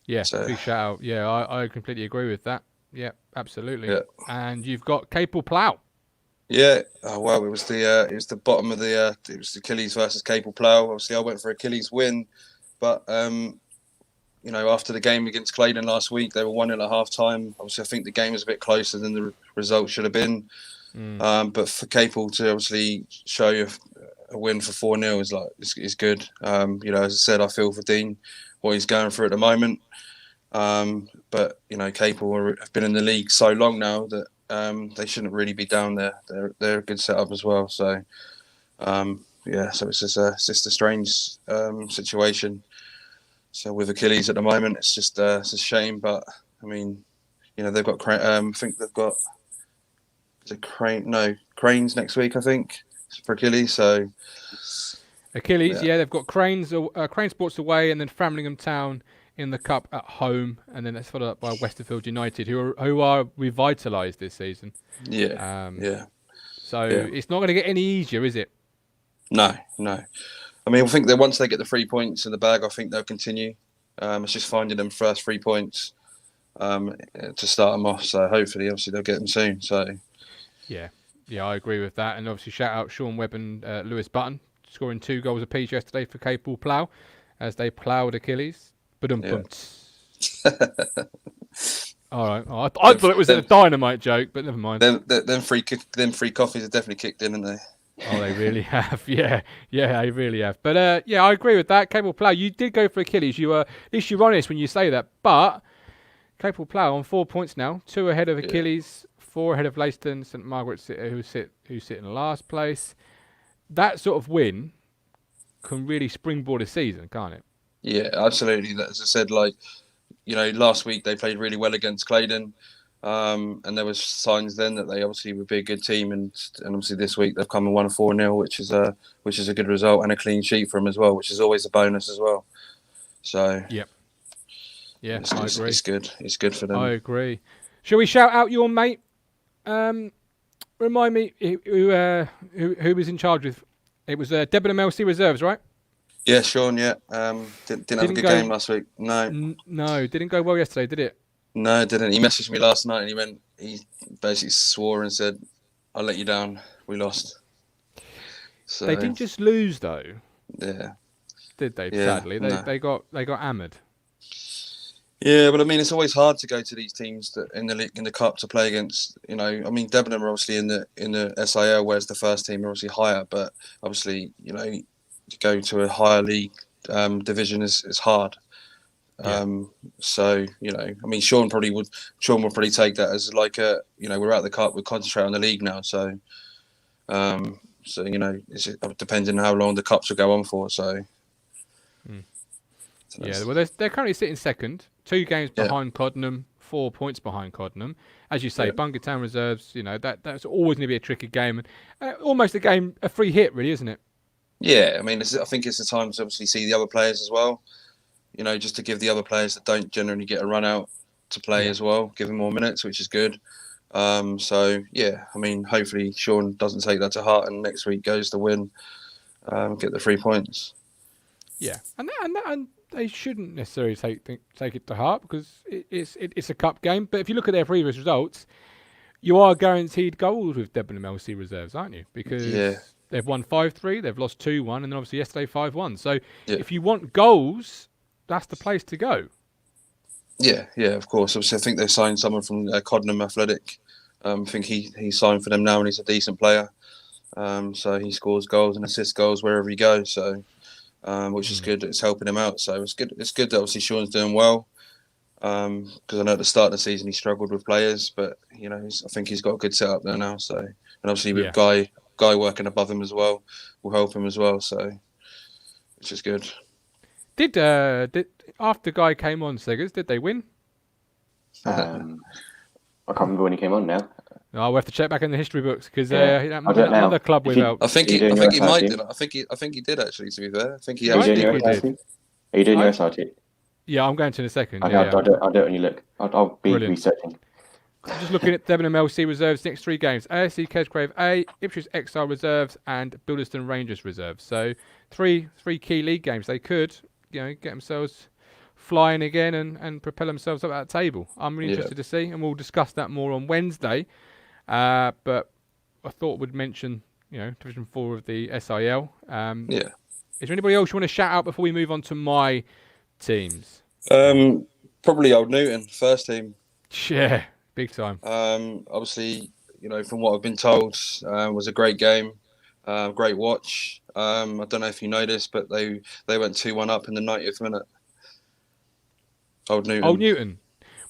yeah, big shout out. Yeah, I completely agree with that. Yeah, absolutely. Yeah. And you've got Capel Plough. Yeah. Oh wow, it was the bottom of it was Achilles versus Capel Plough. Obviously, I went for Achilles win, but after the game against Claydon last week, they were 1-0 at half time. Obviously, I think the game was a bit closer than the result should have been. But for Capel to obviously show you a win for 4-0 is good. As I said, I feel for Dean, what he's going through at the moment. But Capel have been in the league so long now that they shouldn't really be down there. They're a good setup as well. So so it's just a strange situation. So with Achilles at the moment, it's just it's a shame. But I mean, they've got I think they've got Cranes next week, I think, for Achilles. So Achilles, they've got Crane Sports away, and then Framlingham Town in the cup at home, and then that's followed up by Westerfield United, who are revitalised this season. So it's not going to get any easier, is it? No. I mean, I think that once they get the 3 points in the bag, I think they'll continue. It's just finding them first 3 points to start them off. So hopefully, obviously, they'll get them soon. So yeah, I agree with that. And obviously, shout out Sean Webb and Lewis Button scoring 2 goals apiece yesterday for Capel Plough as they ploughed Achilles. All right. Oh, I thought it was a dynamite joke, but never mind. Them free coffees have definitely kicked in, haven't they? Oh, they really have. Yeah, they really have. But I agree with that. Capel Plough, you did go for Achilles. At least you're honest when you say that. But Capel Plough on 4 points now, 2 ahead of Achilles, 4 ahead of Leiston, St Margaret's, who sit in last place. That sort of win can really springboard a season, can't it? Yeah, absolutely. As I said, last week they played really well against Claydon. And there was signs then that they obviously would be a good team, and obviously this week they've come and won 4-0, which is a good result, and a clean sheet for them as well, which is always a bonus as well. So I agree. It's good. It's good for them. I agree. Shall we shout out your mate? Remind me who was in charge with it was Debenham LC Reserves, right? Yeah, Sean. Yeah, didn't have a good game last week. No, no, didn't go well yesterday, did it? No, it didn't. He messaged me last night and he basically swore and said, "I'll let you down. We lost." So they didn't just lose though. Yeah. Did they? Yeah, Sadly, they got hammered. Yeah, but I mean, it's always hard to go to these teams that in the cup to play against. Debenham are obviously in the SIL, whereas the first team are obviously higher. But obviously, to go to a higher league division is hard. So I mean, Sean will probably take that as like we're out the cup, we're concentrating on the league now. So it's depending on how long the cups will go on for. So yeah, well, they're currently sitting second, 2 games behind Coddenham, 4 points behind Coddenham. As you say, Bungay Town reserves. That's always going to be a tricky game, and almost a free hit, really, isn't it? Yeah, I mean, I think it's the time to obviously see the other players as well. Just to give the other players that don't generally get a run out to play as well, give them more minutes, which is good. So yeah, I mean, hopefully Sean doesn't take that to heart and next week goes to win, get the 3 points. Yeah, and they shouldn't necessarily take it to heart because it's a cup game. But if you look at their previous results, you are guaranteed goals with Debenham LC reserves, aren't you? Because they've won 5-3, they've lost 2-1, and then obviously yesterday 5-1. So if you want goals, that's the place to go. Yeah, of course. Obviously, I think they signed someone from Coddenham Athletic. I think he signed for them now, and he's a decent player. So he scores goals and assists goals wherever he goes. So, which is good. It's helping him out. So it's good. It's good that obviously Sean's doing well. Because I know at the start of the season he struggled with players, but I think he's got a good setup there now. So, and obviously with Guy working above him as well will help him as well. So, which is good. Did after Guy came on, Seggers, did they win? I can't remember when he came on now. No, we'll have to check back in the history books because another club without. I think he might do. I think he did actually. To be fair, I think he actually did. Are you doing your SRT? Yeah, I'm going to in a second. Okay, I'll do it when you look. I'll be researching. Just looking at Debenham LC reserves next 3 games: AFC Kesgrave A, Ipswich Exile reserves, and Bilderston Rangers reserves. So three key league games. They could get themselves flying again and propel themselves up that table. I'm really interested to see, and we'll discuss that more on Wednesday. But I thought we'd mention, Division 4 of the SIL. Is there anybody else you want to shout out before we move on to my teams? Probably Old Newton, first team. Yeah, big time. Obviously, from what I've been told, was a great game, great watch. I don't know if you know this, but they went 2-1 up in the 90th minute. Old Newton.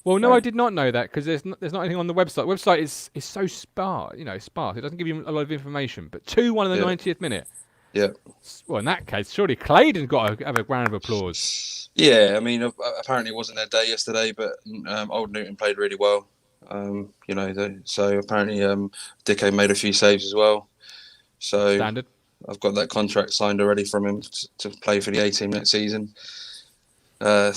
Well, no, I did not know that because there's not anything on the website. The website is so sparse, sparse. It doesn't give you a lot of information. But 2-1 in the 90th minute. Yeah. Well, in that case, surely Claydon's got to have a round of applause. Yeah, I mean, apparently it wasn't their day yesterday, but Old Newton played really well. So apparently Dicko made a few saves as well. So standard. I've got that contract signed already from him to play for the A team next season. But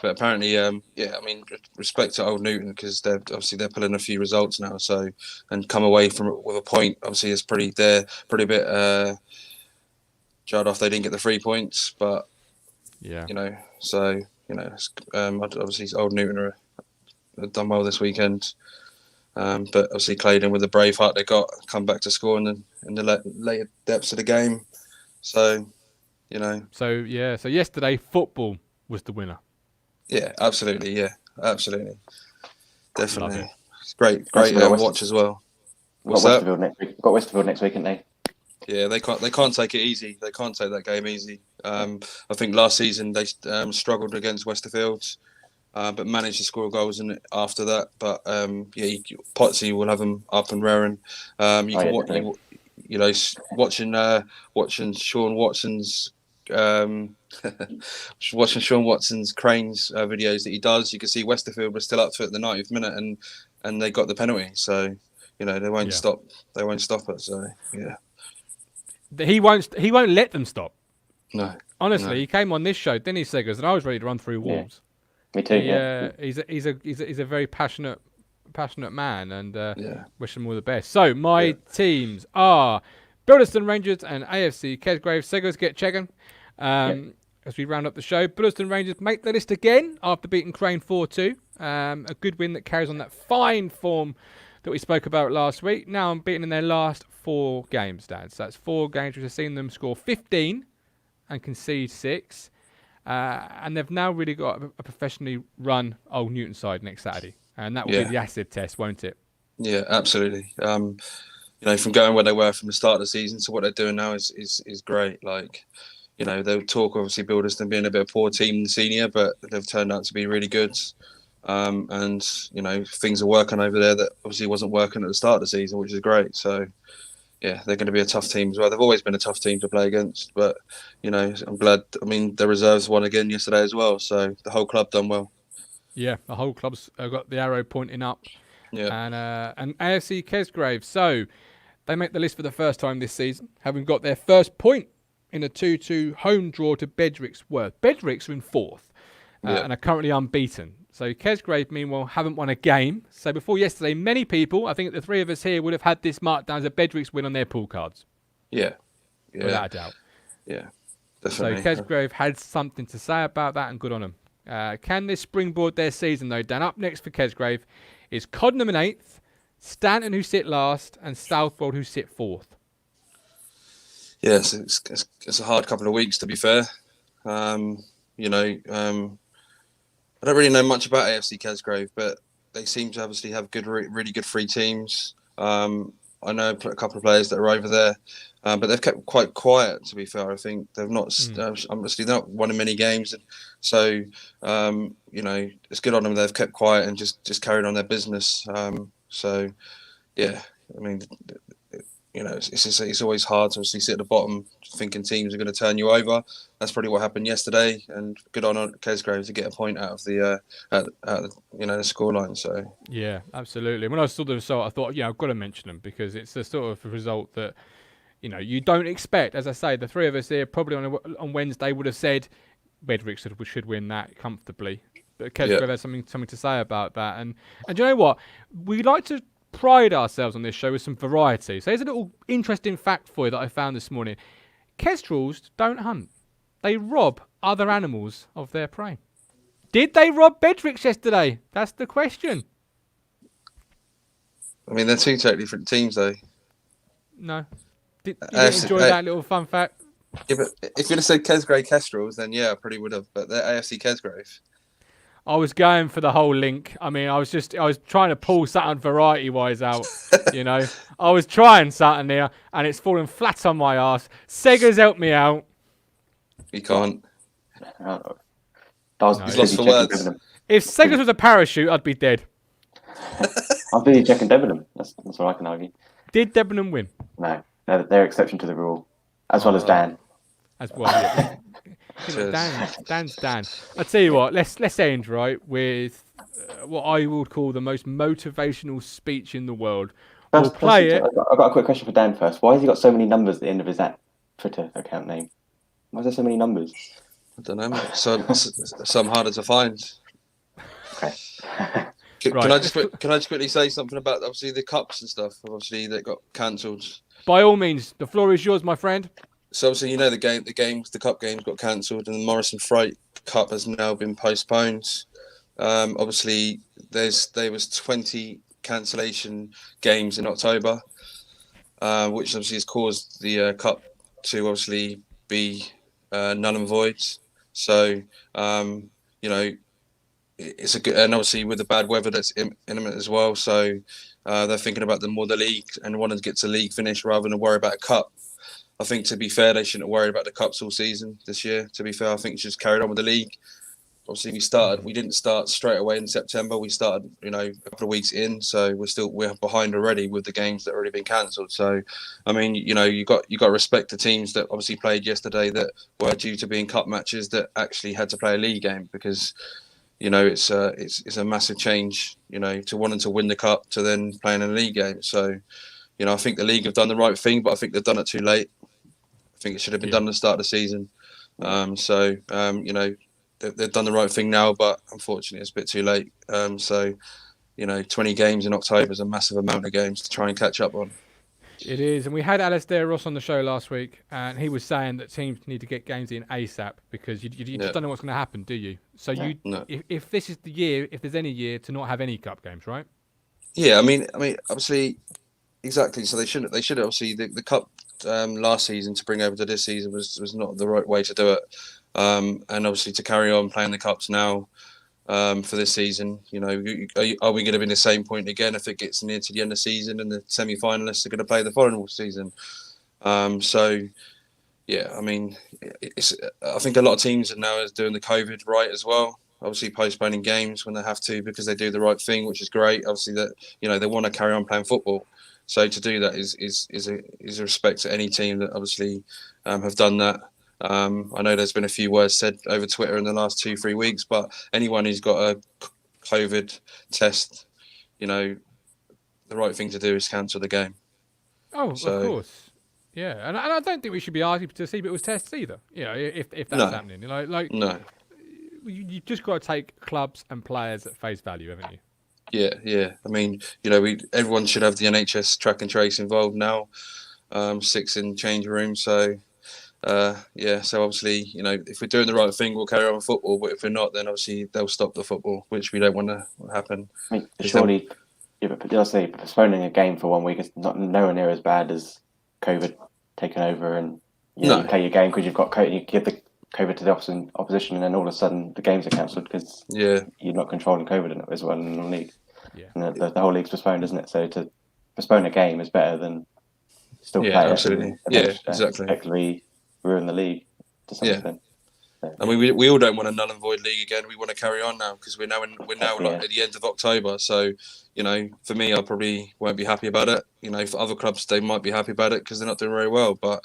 apparently, I mean, respect to Old Newton because they're pulling a few results now. So, and come away with a point. Obviously, it's they're pretty a bit jarred off. They didn't get the 3 points, but obviously Old Newton have done well this weekend. But obviously Claydon, with the brave heart they got, come back to score in the later depths of the game. So, So yesterday, football was the winner. Yeah, absolutely. Yeah, absolutely. Definitely. It's great watch as well. Got Westerfield next week. Got Westerfield next week, haven't they? Yeah, they can't take it easy. They can't take that game easy. I think last season they struggled against Westerfield, but managed to score goals in it after that. But Potsy will have them up and raring. Watching Sean Watson's. Watching Sean Watson's cranes videos that he does, you can see Westerfield was still up to it at the 90th minute, and they got the penalty. So they won't stop. They won't stop it. So he won't let them stop. No, honestly, he came on this show, didn't he, Seggers? And I was ready to run through walls. Me too. He's a very passionate man, and wish him all the best. So my teams are Bilderston Rangers and AFC Kesgrave. Seggers, get checking. As we round up the show, Bilderston Rangers make the list again after beating Crane 4-2. A good win that carries on that fine form that we spoke about last week. Now unbeaten in their last 4 games, Dad. So that's 4 games which have seen them score 15 and concede 6. And they've now really got a professionally run Old Newton side next Saturday. And that will be the acid test, won't it? Yeah, absolutely. From going where they were from the start of the season to what they're doing now is great. Like, you know, they'll talk obviously Bilderston being a bit of a poor team in senior, but they've turned out to be really good. And, you know, things are working over there that obviously wasn't working at the start of the season, which is great. So, yeah, they're going to be a tough team as well. They've always been a tough team to play against, but, you know, I'm glad. I mean, the reserves won again yesterday as well. So the whole club done well. Yeah, the whole club's got the arrow pointing up. Yeah. And AFC Kesgrave. So they make the list for the first time this season, having got their first point in a 2-2 home draw to Bedrick's Worth. Bedrick's are in fourth and are currently unbeaten. So Kesgrave, meanwhile, haven't won a game. So before yesterday, many people, I think the three of us here, would have had this marked down as a Bedrick's win on their pool cards. Yeah. Without a doubt. Yeah, definitely. So Kesgrave had something to say about that, and good on them. Can this springboard their season, though? Dan, up next for Kesgrave is Codnam in 8th, Stanton, who sit last, and Southwold, who sit 4th. Yes, it's a hard couple of weeks, to be fair. You know, I don't really know much about AFC Kesgrave, but they seem to obviously have good, really good free teams. I know a couple of players that are over there, but they've kept quite quiet, to be fair. I think they've not, obviously, they're not won many games. So, you know, it's good on them. They've kept quiet and just carried on their business. So, yeah, I mean, you know, it's always hard to obviously sit at the bottom thinking teams are going to turn you over. That's probably what happened yesterday. And good on Kesgrave to get a point out of the you know, the scoreline. So yeah, absolutely. When I saw the result, I thought, yeah, I've got to mention them because it's a sort of result that, you know, you don't expect. As I say, the three of us here probably on Wednesday would have said Bedrick should win that comfortably. But Kesgrave has something to say about that. And do you know what? We like to pride ourselves on this show with some variety. So here's a little interesting fact for you that I found this morning. Kestrels don't hunt. They rob other animals of their prey. Did they rob Bedricks yesterday? That's the question. I mean, they're two totally different teams, though. No. Did you enjoy that little fun fact? Yeah, but if you'd have said Kesgrave Kestrels, then yeah, I probably would have. But they're AFC Kesgrave. I was going for the whole link. I mean, I was trying to pull something variety-wise out, you know. I was trying something there, and it's falling flat on my ass. Sega's helped me out. You can't. He's lost for words. If Sega's was a parachute, I'd be dead. I'm busy checking Debenham. That's all I can argue. Did Debenham win? No, they're exception to the rule, as well as Dan. As well, yeah. Dan's Dan. I tell you what, let's end right with what I would call the most motivational speech in the world. We'll play it. I've got a quick question for Dan first. Why has he got so many numbers at the end of his Twitter account name? Why is there so many numbers? I don't know, mate. Some harder to find. Okay. Can I just quickly say something about obviously the cups and stuff? Obviously that got cancelled. By all means, the floor is yours, my friend. So obviously, you know, the cup games got cancelled, and the Morrison Freight Cup has now been postponed. Obviously, there was 20 cancellation games in October, which obviously has caused the cup to obviously be null and void. So you know, it's a good, and obviously with the bad weather that's imminent as well. So they're thinking about the league and wanting to get to league finish rather than worry about a cup. I think, to be fair, they shouldn't worry about the cups all season this year. To be fair, I think it's just carried on with the league. Obviously, we didn't start straight away in September. We started, you know, a couple of weeks in, so we're behind already with the games that have already been cancelled. So, I mean, you know, you got to respect the teams that obviously played yesterday that were due to being cup matches that actually had to play a league game because, you know, it's a massive change, you know, to wanting to win the cup to then playing a league game. So, you know, I think the league have done the right thing, but I think they've done it too late. I think it should have been done at the start of the season. You know, they've done the right thing now, but unfortunately it's a bit too late. So, you know, 20 games in October is a massive amount of games to try and catch up on. It is, and we had Alistair Ross on the show last week, and he was saying that teams need to get games in ASAP because you just don't know what's going to happen, do you? So if this is the year, if there's any year to not have any cup games, right? Yeah, I mean, obviously, exactly. So they should obviously the cup last season to bring over to this season was not the right way to do it, and obviously to carry on playing the cups now. For this season, you know, are we going to be in the same point again if it gets near to the end of the season and the semi-finalists are going to play the following season? So, Yeah, I mean, I think a lot of teams are now doing the COVID right as well. Obviously, postponing games when they have to because they do the right thing, which is great. Obviously, that they want to carry on playing football. So to do that is a respect to any team that obviously have done that. I know there's been a few words said over Twitter in the last 2-3 weeks, but anyone who's got a COVID test, the right thing to do is cancel the game. Oh, of So course. Yeah, and I don't think we should be asking to see people's tests either. If that's No. happening, no, you've just got to take clubs and players at face value, haven't you? yeah. I mean, everyone should have the NHS track and trace involved now. 6 in change room. So so obviously, if we're doing the right thing, we'll carry on with football. But if we're not, then obviously they'll stop the football, which we don't want to happen. I mean, surely, I'll say postponing a game for 1 week is nowhere near as bad as COVID taking over, and you play your game because you've got COVID. You give the COVID to the opposition, and then all of a sudden the games are cancelled because you're not controlling COVID as well in the league. Yeah, and the whole league's postponed, isn't it? So to postpone a game is better than still play absolutely. it. Exactly. Effectively ruin the league to some extent. So, I mean, we all don't want a null and void league again. We want to carry on now because we're now at the end of October. So, for me, I probably won't be happy about it. For other clubs, they might be happy about it because they're not doing very well. But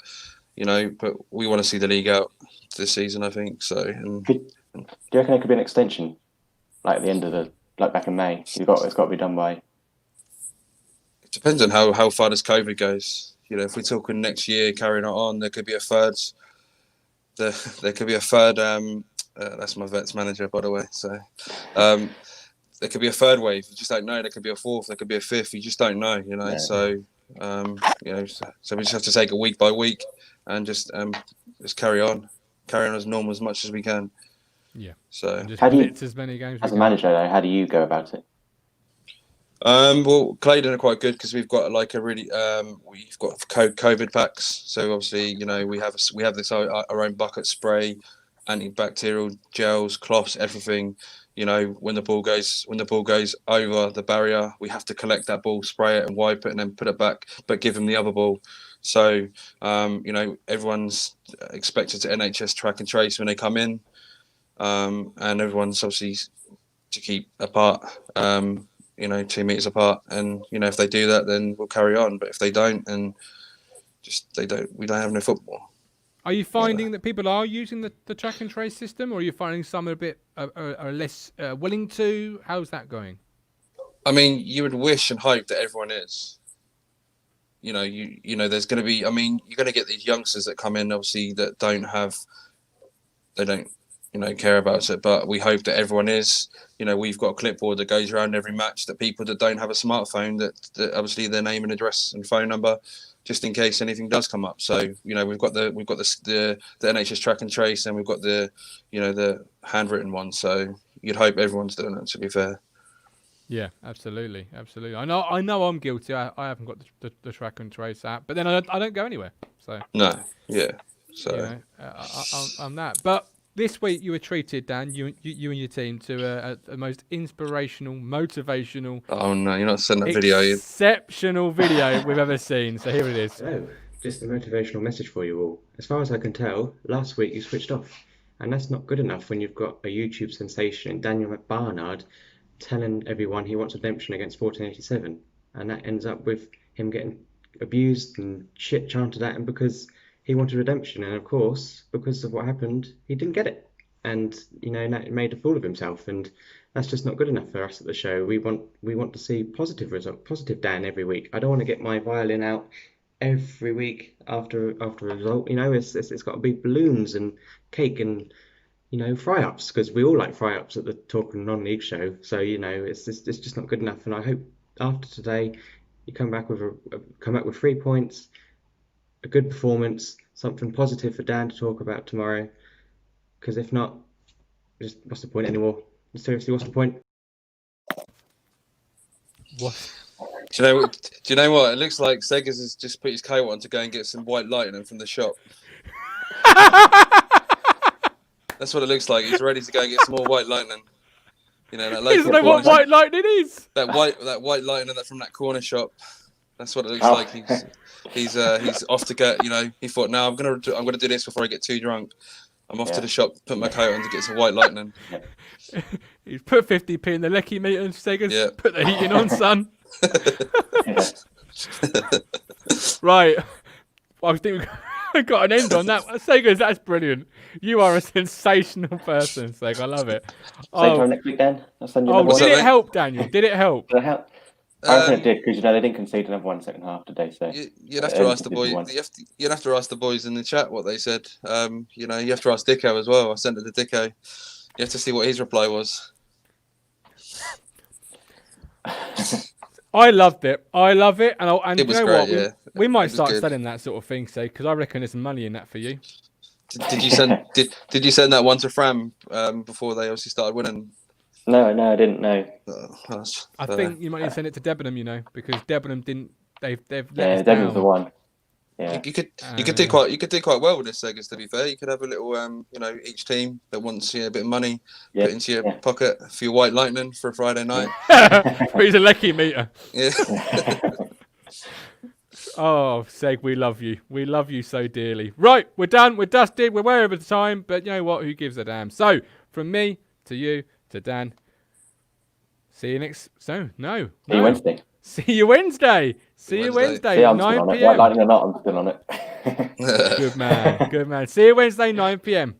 but we want to see the league out this season, I think. So, do you reckon there could be an extension, like at the end of back in May? It's got to be done by. It depends on how far this COVID goes. If we're talking next year, carrying it on, there could be a third. There could be a third. That's my Vets manager, by the way. So there could be a third wave. You just don't know. There could be a fourth. There could be a fifth. You just don't know. Yeah. So so we just have to take it week by week and just carry on as normal as much as we can. Yeah. So and just blitz as many games as a manager, though, how do you go about it? Well, Claydon are quite good because we've got we've got COVID packs. So obviously, we have this our own bucket spray, antibacterial gels, cloths, everything. When the ball goes over the barrier, we have to collect that ball, spray it, and wipe it, and then put it back, but give them the other ball. So everyone's expected to NHS track and trace when they come in, and everyone's obviously to keep apart. 2 meters apart, and if they do that, then we'll carry on. But if they don't, then we don't have no football. Are you finding that people are using the track and trace system, or are you finding some are a bit are less willing to? How's that going? I mean, you would wish and hope that everyone is. There's going to be. I mean, you're going to get these youngsters that come in, obviously, that don't care about it, but we hope that everyone is. We've got a clipboard that goes around every match that people that don't have a smartphone, that obviously their name and address and phone number, just in case anything does come up. So we've got the NHS track and trace, and we've got the handwritten one. So you'd hope everyone's doing it, to be fair. Yeah, absolutely. I know I'm guilty. I haven't got the track and trace app, but then I don't go anywhere. So no, yeah. So I'm that, but. This week you were treated, Dan, you and your team, to a most inspirational, motivational... Oh no, you're not sending that video. Exceptional video we've ever seen. So here it is. So, just a motivational message for you all. As far as I can tell, last week you switched off. And that's not good enough when you've got a YouTube sensation, Daniel McBarnard, telling everyone he wants redemption against 1487. And that ends up with him getting abused and shit chanted at him because... he wanted redemption, and of course, because of what happened, he didn't get it, and that made a fool of himself, and that's just not good enough for us at the show. We want to see positive Dan every week. I don't want to get my violin out every week after a result. It's got to be balloons and cake and fry-ups, because we all like fry-ups at the Talking Non-League show. So it's just not good enough, and I hope after today you come back with 3 points. A good performance, something positive for Dan to talk about tomorrow. Because if not, what's the point anymore? Seriously, what's the point? What? Do you know what? It looks like Seggers has just put his coat on to go and get some white lightning from the shop. That's what it looks like. He's ready to go and get some more white lightning. That Isn't that what white lightning is? That white lightning from that corner shop. That's what it looks Oh. like. He's off to get. He thought, no, I'm gonna do this before I get too drunk. I'm off to the shop, put my coat on to get some White Lightning. He's put 50p in the lecky meter and Sega's Yeah. put the heating on, son. Yeah. Right. I think we got an end on that. Sega's, that's brilliant. You are a sensational person, Seg. I love it. Same time next week, Dan. I'll send you Oh, another did one. it help, Daniel? Did it help? Did it help? I reckon it did, because they didn't concede another one second half today. So You'd have to ask the boys. You'd have to ask the boys in the chat what they said. You have to ask Dicko as well. I sent it to Dicko. You have to see what his reply was. I loved it. I love it, and It you was know great, what? yeah. We It might was start good. selling that sort of thing, Seg, because I reckon there's some money in that for you. Did you send? Did you send that one to Fram before they obviously started winning? No, I didn't know. I think you might need to send it to Debenham, because Debenham didn't. They've let Yeah, us Devin was down. the one. Yeah. You could do quite well with this, Segas. To be fair, you could have a little each team that wants a bit of money Yeah, put into your yeah. pocket for your White Lightning for a Friday night. But he's a lecky meter. Yeah. Oh, Seg, we love you. We love you so dearly. Right, we're done. We're dusted. We're way over the time, but you know what? Who gives a damn? So, from me to you to Dan. See you next. So, no. See you Wednesday. See you Wednesday. See you Wednesday. Wednesday, See, I'm still 9 on it. White p.m. Lightning or not, I'm still on it. Good man. Good man. See you Wednesday, 9 p.m.